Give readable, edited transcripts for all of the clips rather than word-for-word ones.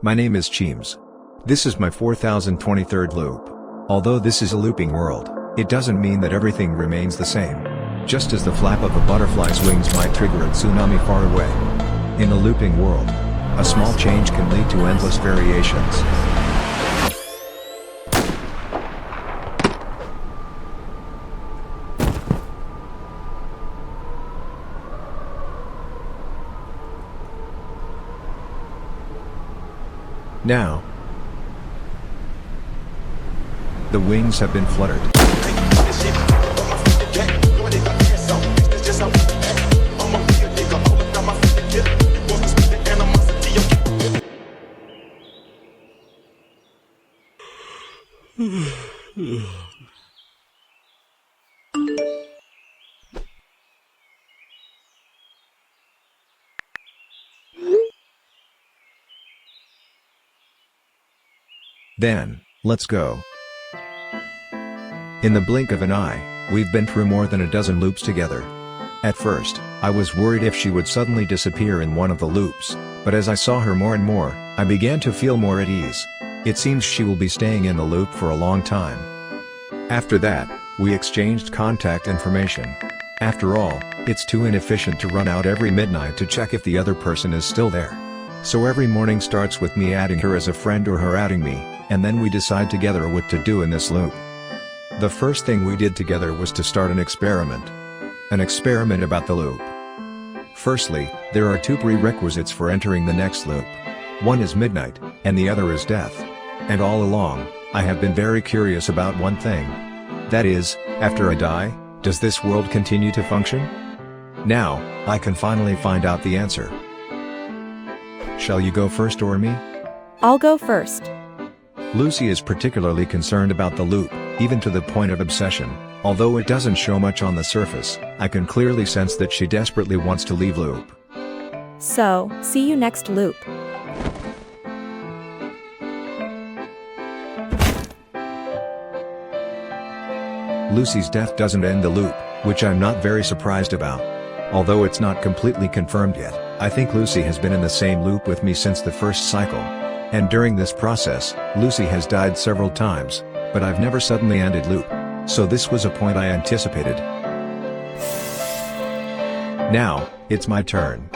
My name is Cheems. This is my 4023rd loop. Although this is a looping world, it doesn't mean that everything remains the same. Just as the flap of a butterfly's wings might trigger a tsunami far away. In a looping world, a small change can lead to endless variations. Now, the wings have been fluttered. Then, let's go. In the blink of an eye, we've been through more than a dozen loops together. At first, I was worried if she would suddenly disappear in one of the loops, but as I saw her more and more, I began to feel more at ease. It seems she will be staying in the loop for a long time. After that, we exchanged contact information. After all, it's too inefficient to run out every midnight to check if the other person is still there. So every morning starts with me adding her as a friend or her adding me, and then we decide together what to do in this loop. The first thing we did together was to start an experiment. An experiment about the loop. Firstly, there are two prerequisites for entering the next loop. One is midnight, and the other is death. And all along, I have been very curious about one thing. That is, after I die, does this world continue to function? Now, I can finally find out the answer. Shall you go first or me? I'll go first. Lucy is particularly concerned about the loop, even to the point of obsession. Although it doesn't show much on the surface, I can clearly sense that she desperately wants to leave loop. So, see you next loop. Lucy's death doesn't end the loop, which I'm not very surprised about. Although it's not completely confirmed yet, I think Lucy has been in the same loop with me since the first cycle. And during this process, Lucy has died several times, but I've never suddenly ended loop. So this was a point I anticipated. Now, it's my turn.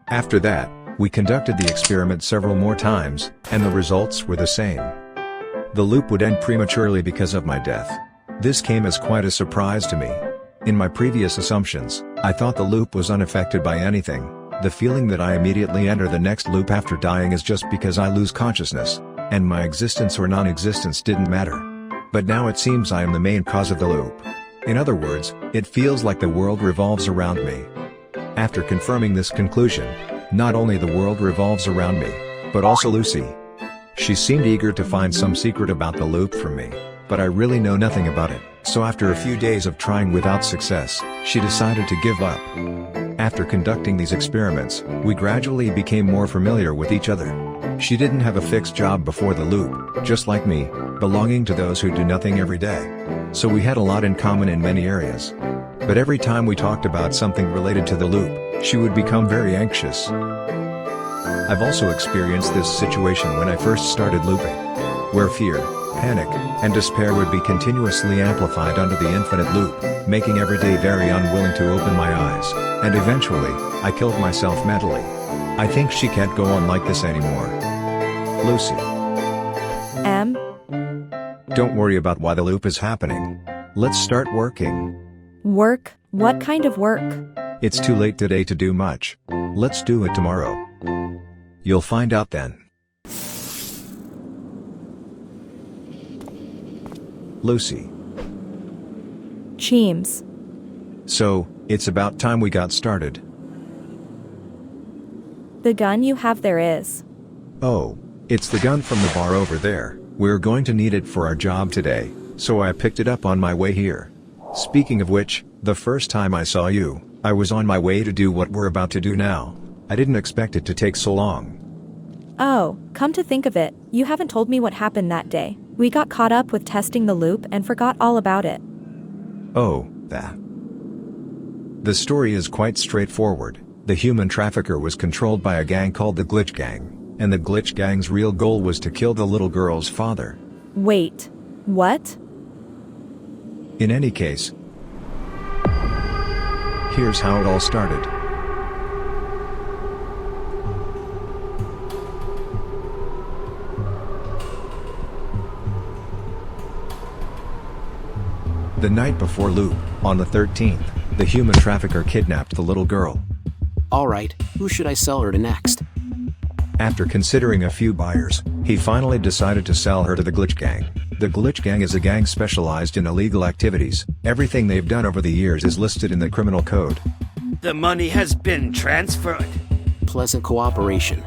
After that, we conducted the experiment several more times, and the results were the same. The loop would end prematurely because of my death. This came as quite a surprise to me. In my previous assumptions, I thought the loop was unaffected by anything. The feeling that I immediately enter the next loop after dying is just because I lose consciousness, and my existence or non-existence didn't matter. But now it seems I am the main cause of the loop. In other words, it feels like the world revolves around me. After confirming this conclusion, not only the world revolves around me, but also Lucy. She seemed eager to find some secret about the loop from me, but I really know nothing about it. So after a few days of trying without success, she decided to give up. After conducting these experiments, we gradually became more familiar with each other. She didn't have a fixed job before the loop, just like me, belonging to those who do nothing every day. So we had a lot in common in many areas. But every time we talked about something related to the loop, she would become very anxious. I've also experienced this situation when I first started looping, where fear, panic, and despair would be continuously amplified under the infinite loop, making every day very unwilling to open my eyes, and eventually, I killed myself mentally. I think she can't go on like this anymore. Lucy. Don't worry about why the loop is happening. Let's start working. Work? What kind of work? It's too late today to do much. Let's do it tomorrow. You'll find out then. Lucy. Cheems. So, it's about time we got started. The gun you have there is. Oh, it's the gun from the bar over there. We're going to need it for our job today, so I picked it up on my way here. Speaking of which, the first time I saw you, I was on my way to do what we're about to do now. I didn't expect it to take so long. Oh, come to think of it, you haven't told me what happened that day. We got caught up with testing the loop and forgot all about it. Oh, that. The story is quite straightforward. The human trafficker was controlled by a gang called the Glitch Gang, and the Glitch Gang's real goal was to kill the little girl's father. Wait. What? In any case, here's how it all started. The night before Loop, on the 13th, the human trafficker kidnapped the little girl. Alright, who should I sell her to next? After considering a few buyers, he finally decided to sell her to the Glitch Gang. The Glitch Gang is a gang specialized in illegal activities. Everything they've done over the years is listed in the criminal code. The money has been transferred. Pleasant cooperation.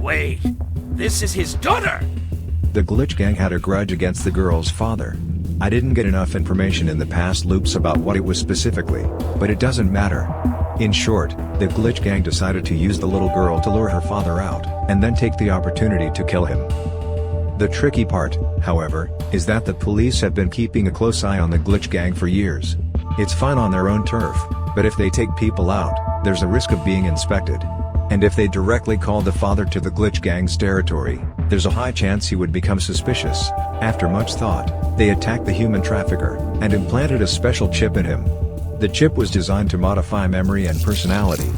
Wait, this is his daughter! The Glitch Gang had a grudge against the girl's father. I didn't get enough information in the past loops about what it was specifically, but it doesn't matter. In short, the Glitch Gang decided to use the little girl to lure her father out, and then take the opportunity to kill him. The tricky part, however, is that the police have been keeping a close eye on the Glitch Gang for years. It's fine on their own turf, but if they take people out, there's a risk of being inspected. And if they directly called the father to the Glitch Gang's territory, there's a high chance he would become suspicious. After much thought, they attacked the human trafficker, and implanted a special chip in him. The chip was designed to modify memory and personality.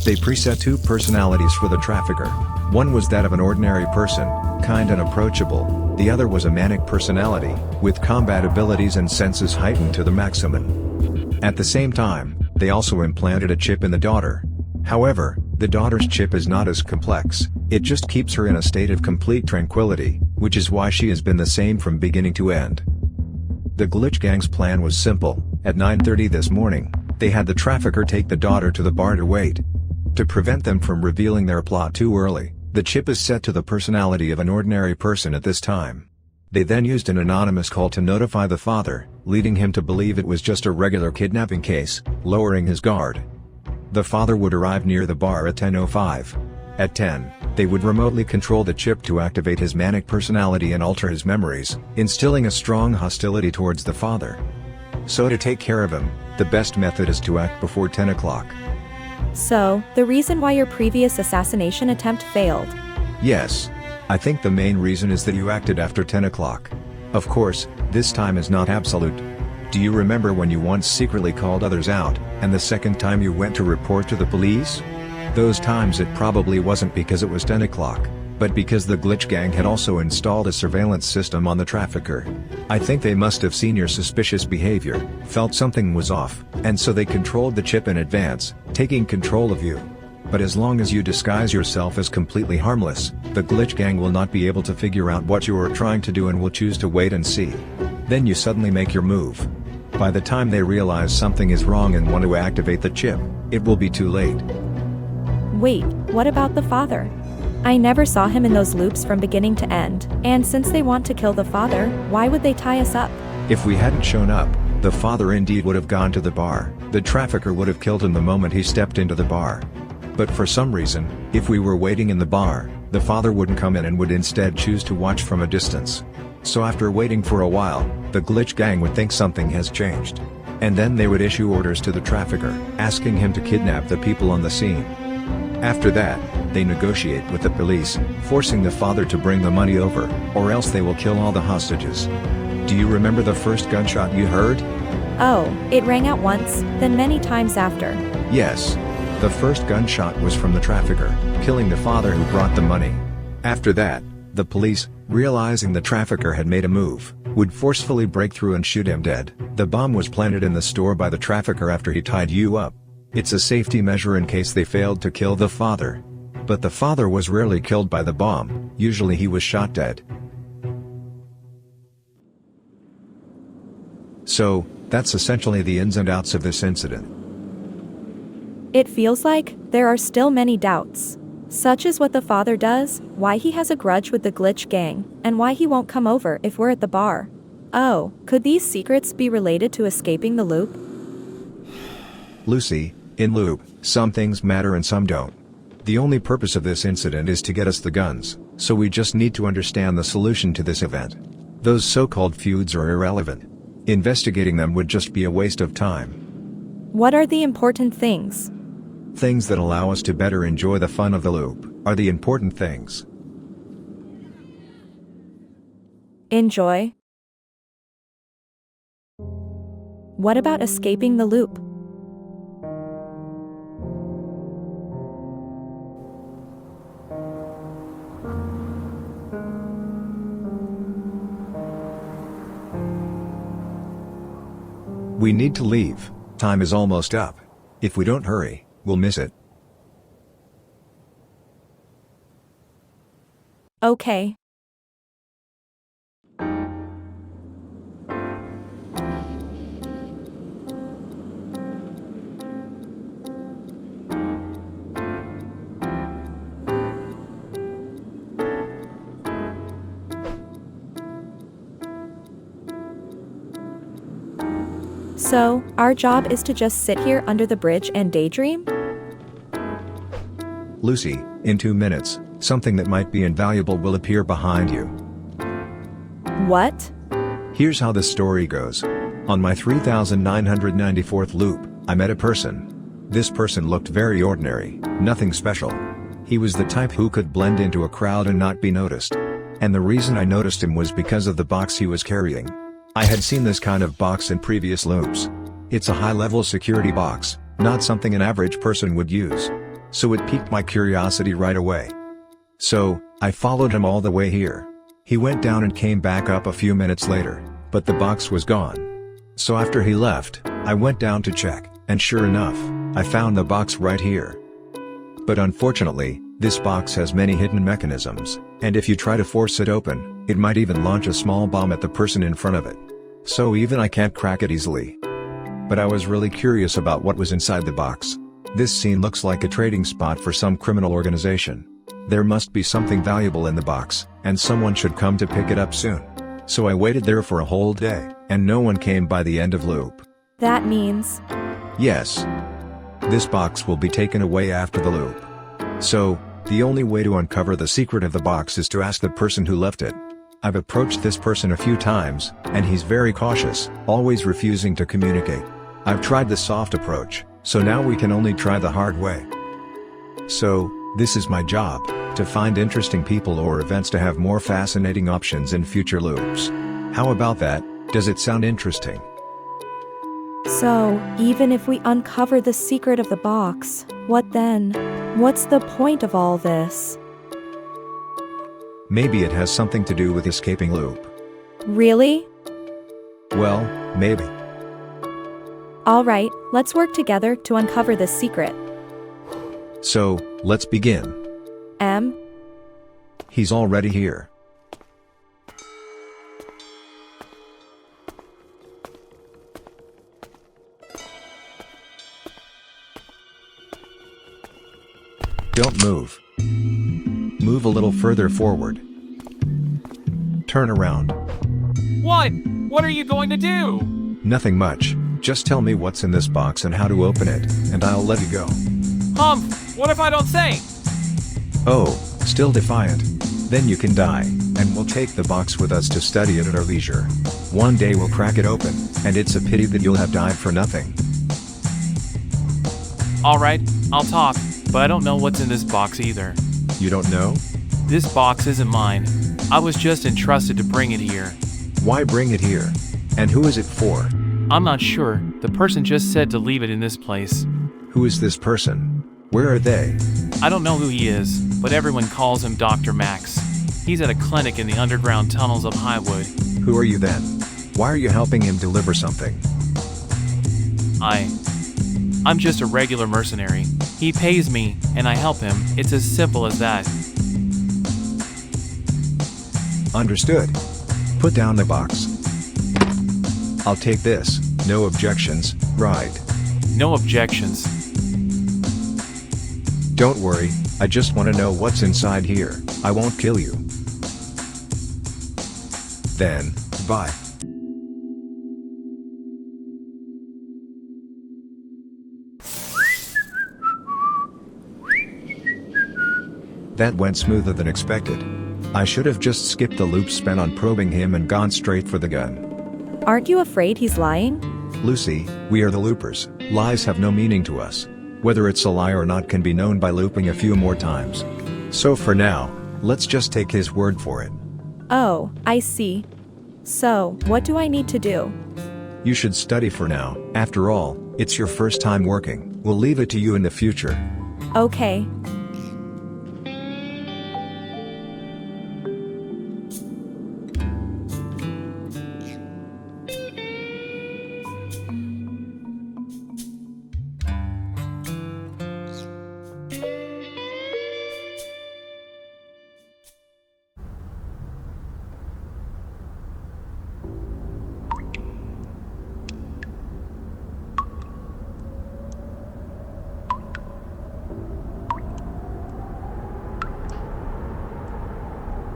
They preset two personalities for the trafficker. One was that of an ordinary person, kind and approachable. The other was a manic personality, with combat abilities and senses heightened to the maximum. At the same time, they also implanted a chip in the daughter. However, the daughter's chip is not as complex. It just keeps her in a state of complete tranquility, which is why she has been the same from beginning to end. The Glitch Gang's plan was simple. At 9:30 this morning, they had the trafficker take the daughter to the bar to wait. To prevent them from revealing their plot too early, the chip is set to the personality of an ordinary person at this time. They then used an anonymous call to notify the father, leading him to believe it was just a regular kidnapping case, lowering his guard. The father would arrive near the bar at 10:05. At 10, they would remotely control the chip to activate his manic personality and alter his memories, instilling a strong hostility towards the father. So to take care of him, the best method is to act before 10 o'clock. So, the reason why your previous assassination attempt failed? Yes. I think the main reason is that you acted after 10 o'clock. Of course, this time is not absolute. Do you remember when you once secretly called others out, and the second time you went to report to the police? Those times it probably wasn't because it was 10 o'clock, but because the Glitch Gang had also installed a surveillance system on the trafficker. I think they must have seen your suspicious behavior, felt something was off, and so they controlled the chip in advance, taking control of you. But as long as you disguise yourself as completely harmless, the Glitch Gang will not be able to figure out what you are trying to do and will choose to wait and see. Then you suddenly make your move. By the time they realize something is wrong and want to activate the chip, it will be too late. Wait, what about the father? I never saw him in those loops from beginning to end, and since they want to kill the father, why would they tie us up? If we hadn't shown up, the father indeed would have gone to the bar. The trafficker would have killed him the moment he stepped into the bar. But for some reason, if we were waiting in the bar, the father wouldn't come in and would instead choose to watch from a distance. So after waiting for a while, the Glitch Gang would think something has changed. And then they would issue orders to the trafficker, asking him to kidnap the people on the scene. After that, they negotiate with the police, forcing the father to bring the money over, or else they will kill all the hostages. Do you remember the first gunshot you heard? Oh, it rang out once, then many times after. Yes. The first gunshot was from the trafficker, killing the father who brought the money. After that, the police, realizing the trafficker had made a move, would forcefully break through and shoot him dead. The bomb was planted in the store by the trafficker after he tied you up. It's a safety measure in case they failed to kill the father. But the father was rarely killed by the bomb, usually he was shot dead. So, that's essentially the ins and outs of this incident. It feels like there are still many doubts. Such as what the father does, why he has a grudge with the Glitch Gang, and why he won't come over if we're at the bar. Oh, could these secrets be related to escaping the loop? Lucy, in loop, some things matter and some don't. The only purpose of this incident is to get us the guns, so we just need to understand the solution to this event. Those so-called feuds are irrelevant. Investigating them would just be a waste of time. What are the important things? Things that allow us to better enjoy the fun of the loop are the important things. Enjoy. What about escaping the loop? We need to leave. Time is almost up. If we don't hurry, we'll miss it. Okay. So, our job is to just sit here under the bridge and daydream? Lucy, in 2 minutes, something that might be invaluable will appear behind you. What? Here's how the story goes. On my 3994th loop, I met a person. This person looked very ordinary, nothing special. He was the type who could blend into a crowd and not be noticed. And the reason I noticed him was because of the box he was carrying. I had seen this kind of box in previous loops. It's a high-level security box, not something an average person would use. So it piqued my curiosity right away. So, I followed him all the way here. He went down and came back up a few minutes later, but the box was gone. So after he left, I went down to check, and sure enough, I found the box right here. But unfortunately, this box has many hidden mechanisms, and if you try to force it open, it might even launch a small bomb at the person in front of it. So even I can't crack it easily. But I was really curious about what was inside the box. This scene looks like a trading spot for some criminal organization. There must be something valuable in the box, and someone should come to pick it up soon. So I waited there for a whole day, and no one came by the end of loop. That means... Yes. This box will be taken away after the loop. So, the only way to uncover the secret of the box is to ask the person who left it. I've approached this person a few times, and he's very cautious, always refusing to communicate. I've tried the soft approach, so now we can only try the hard way. So, this is my job, to find interesting people or events to have more fascinating options in future loops. How about that? Does it sound interesting? So, even if we uncover the secret of the box, what then? What's the point of all this? Maybe it has something to do with escaping loop. Really? Well, maybe. Alright, let's work together to uncover this secret. So, let's begin. He's already here. Don't move. Move a little further forward. Turn around. What? What are you going to do? Nothing much. Just tell me what's in this box and how to open it, and I'll let you go. What if I don't say? Oh, still defiant. Then you can die, and we'll take the box with us to study it at our leisure. One day we'll crack it open, and it's a pity that you'll have died for nothing. Alright, I'll talk, but I don't know what's in this box either. You don't know? This box isn't mine. I was just entrusted to bring it here. Why bring it here? And who is it for? I'm not sure. The person just said to leave it in this place. Who is this person? Where are they? I don't know who he is, but everyone calls him Dr. Max. He's at a clinic in the underground tunnels of Highwood. Who are you then? Why are you helping him deliver something? I'm just a regular mercenary. He pays me, and I help him. It's as simple as that. Understood. Put down the box. I'll take this. No objections, right? No objections. Don't worry, I just want to know what's inside here. I won't kill you. Then, bye. That went smoother than expected. I should have just skipped the loop spent on probing him and gone straight for the gun. Aren't you afraid he's lying? Lucy, we are the loopers. Lies have no meaning to us. Whether it's a lie or not can be known by looping a few more times. So for now, let's just take his word for it. Oh, I see. So, what do I need to do? You should study for now. After all, it's your first time working. We'll leave it to you in the future. Okay.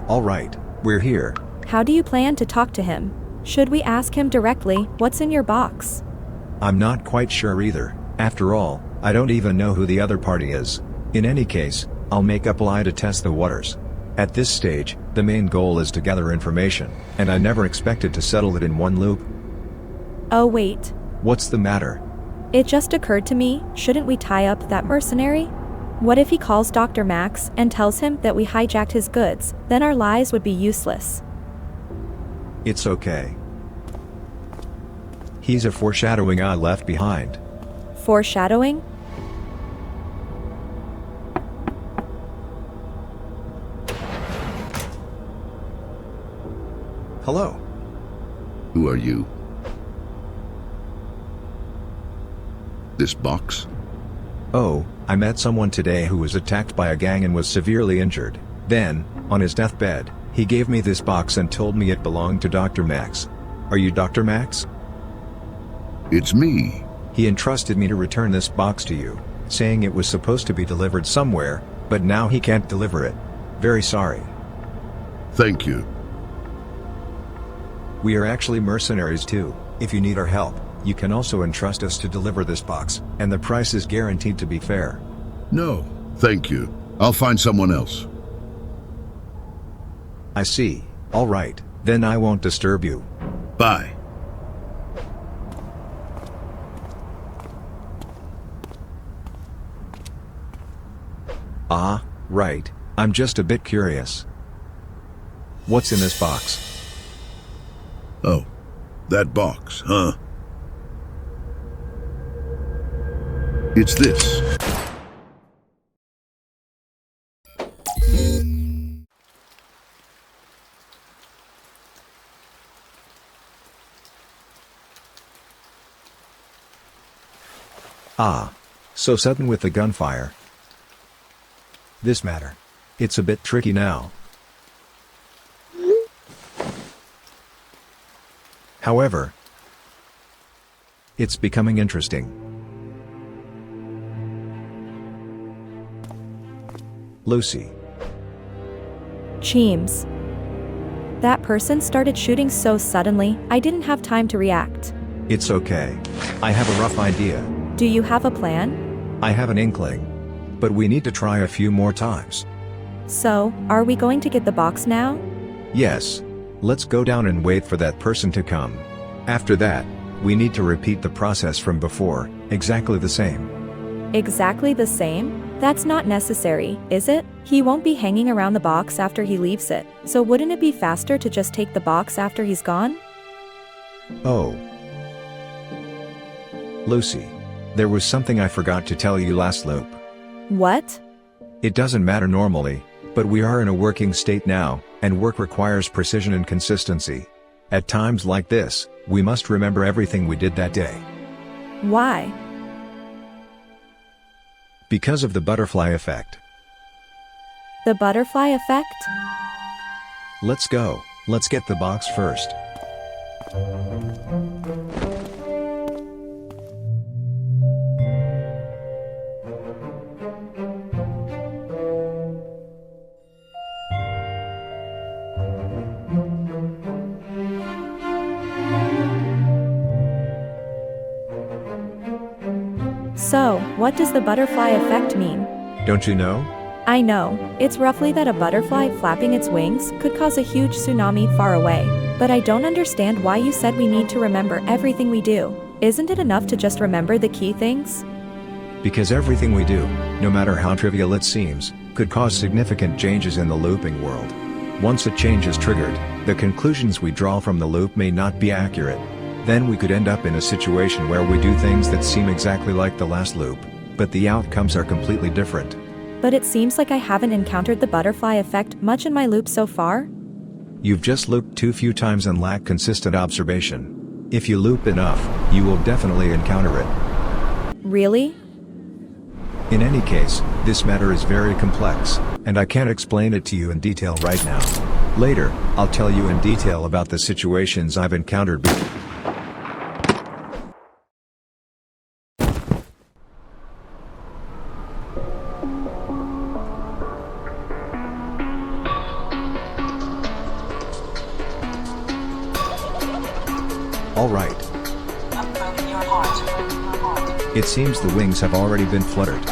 Alright, we're here. How do you plan to talk to him? Should we ask him directly, what's in your box? I'm not quite sure either. After all, I don't even know who the other party is. In any case, I'll make up a lie to test the waters. At this stage, the main goal is to gather information, and I never expected to settle it in one loop. Oh wait. What's the matter? It just occurred to me, shouldn't we tie up that mercenary? What if he calls Dr. Max and tells him that we hijacked his goods? Then our lies would be useless. It's okay. He's a foreshadowing I left behind. Foreshadowing? Hello. Who are you? This box? Oh, I met someone today who was attacked by a gang and was severely injured. Then, on his deathbed, he gave me this box and told me it belonged to Dr. Max. Are you Dr. Max? It's me. He entrusted me to return this box to you, saying it was supposed to be delivered somewhere, but now he can't deliver it. Very sorry. Thank you. We are actually mercenaries too. If you need our help, you can also entrust us to deliver this box, and the price is guaranteed to be fair. No, thank you. I'll find someone else. I see. All right, then I won't disturb you. Bye. Ah, right. I'm just a bit curious. What's in this box? Oh, that box, huh? It's this. Ah. So sudden with the gunfire. This matter. It's a bit tricky now. However, it's becoming interesting. Lucy. Cheems. That person started shooting so suddenly, I didn't have time to react. It's okay. I have a rough idea. Do you have a plan? I have an inkling. But we need to try a few more times. So, are we going to get the box now? Yes. Let's go down and wait for that person to come. After that, we need to repeat the process from before, exactly the same. Exactly the same? That's not necessary, is it? He won't be hanging around the box after he leaves it, so wouldn't it be faster to just take the box after he's gone? Oh. Lucy. There was something I forgot to tell you last loop. What? It doesn't matter normally, but we are in a working state now, and work requires precision and consistency. At times like this, we must remember everything we did that day. Why? Because of the butterfly effect. The butterfly effect? Let's go. Let's get the box first. So, what does the butterfly effect mean? Don't you know? I know, it's roughly that a butterfly flapping its wings could cause a huge tsunami far away, but I don't understand why you said we need to remember everything we do. Isn't it enough to just remember the key things? Because everything we do, no matter how trivial it seems, could cause significant changes in the looping world. Once a change is triggered, the conclusions we draw from the loop may not be accurate. Then we could end up in a situation where we do things that seem exactly like the last loop, but the outcomes are completely different. But it seems like I haven't encountered the butterfly effect much in my loop so far. You've just looped too few times and lack consistent observation. If you loop enough, you will definitely encounter it. Really? In any case, this matter is very complex, and I can't explain it to you in detail right now. Later, I'll tell you in detail about the situations I've encountered. All right. It seems the wings have already been fluttered.